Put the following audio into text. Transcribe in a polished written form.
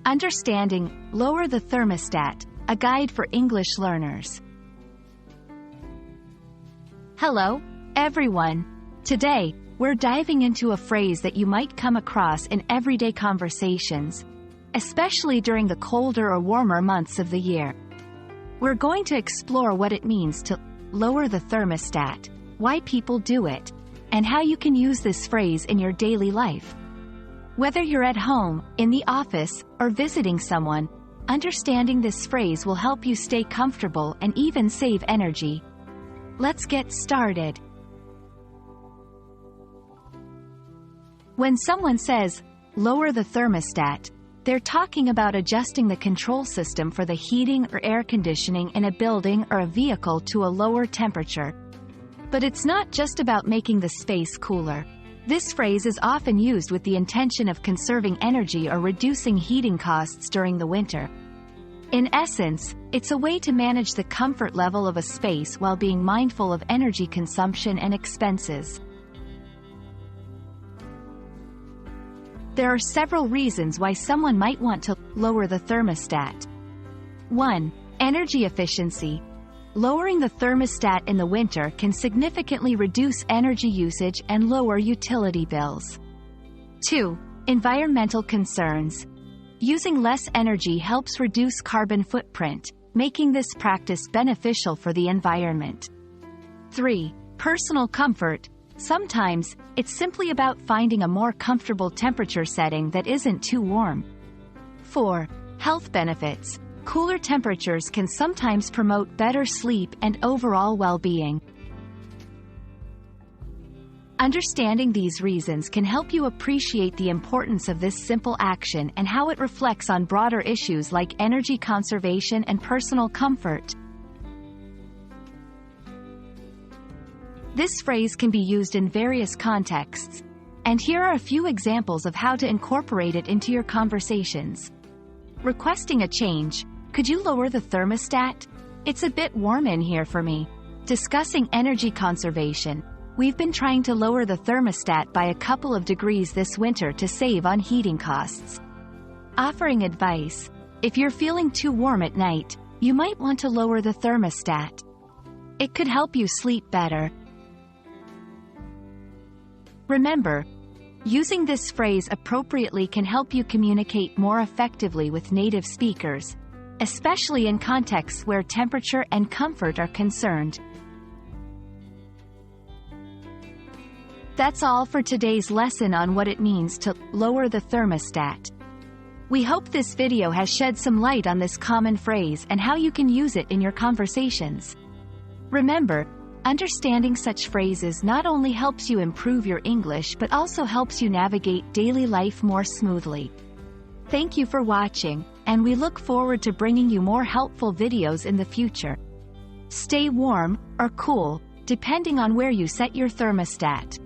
Understanding, Lower the Thermostat, a guide for English learners. Hello, everyone. Today, we're diving into a phrase that you might come across in everyday conversations, especially during the colder or warmer months of the year. We're going to explore what it means to lower the thermostat, why people do it, and how you can use this phrase in your daily life. Whether you're at home, in the office, or visiting someone, understanding this phrase will help you stay comfortable and even save energy. Let's get started. When someone says, lower the thermostat, they're talking about adjusting the control system for the heating or air conditioning in a building or a vehicle to a lower temperature. But it's not just about making the space cooler. This phrase is often used with the intention of conserving energy or reducing heating costs during the winter. In essence, it's a way to manage the comfort level of a space while being mindful of energy consumption and expenses. There are several reasons why someone might want to lower the thermostat. 1. Energy efficiency. Lowering the thermostat in the winter can significantly reduce energy usage and lower utility bills. 2. Environmental concerns. Using less energy helps reduce carbon footprint, making this practice beneficial for the environment. 3. Personal comfort. Sometimes, it's simply about finding a more comfortable temperature setting that isn't too warm. 4. Health benefits. Cooler temperatures can sometimes promote better sleep and overall well-being. Understanding these reasons can help you appreciate the importance of this simple action and how it reflects on broader issues like energy conservation and personal comfort. This phrase can be used in various contexts, and here are a few examples of how to incorporate it into your conversations. Requesting a change. Could you lower the thermostat? It's a bit warm in here for me. Discussing energy conservation. We've been trying to lower the thermostat by a couple of degrees this winter to save on heating costs. Offering advice. If you're feeling too warm at night, you might want to lower the thermostat. It could help you sleep better. Remember, using this phrase appropriately can help you communicate more effectively with native speakers, especially in contexts where temperature and comfort are concerned. That's all for today's lesson on what it means to lower the thermostat. We hope this video has shed some light on this common phrase and how you can use it in your conversations. Remember, understanding such phrases not only helps you improve your English but also helps you navigate daily life more smoothly. Thank you for watching, and we look forward to bringing you more helpful videos in the future. Stay warm, or cool, depending on where you set your thermostat.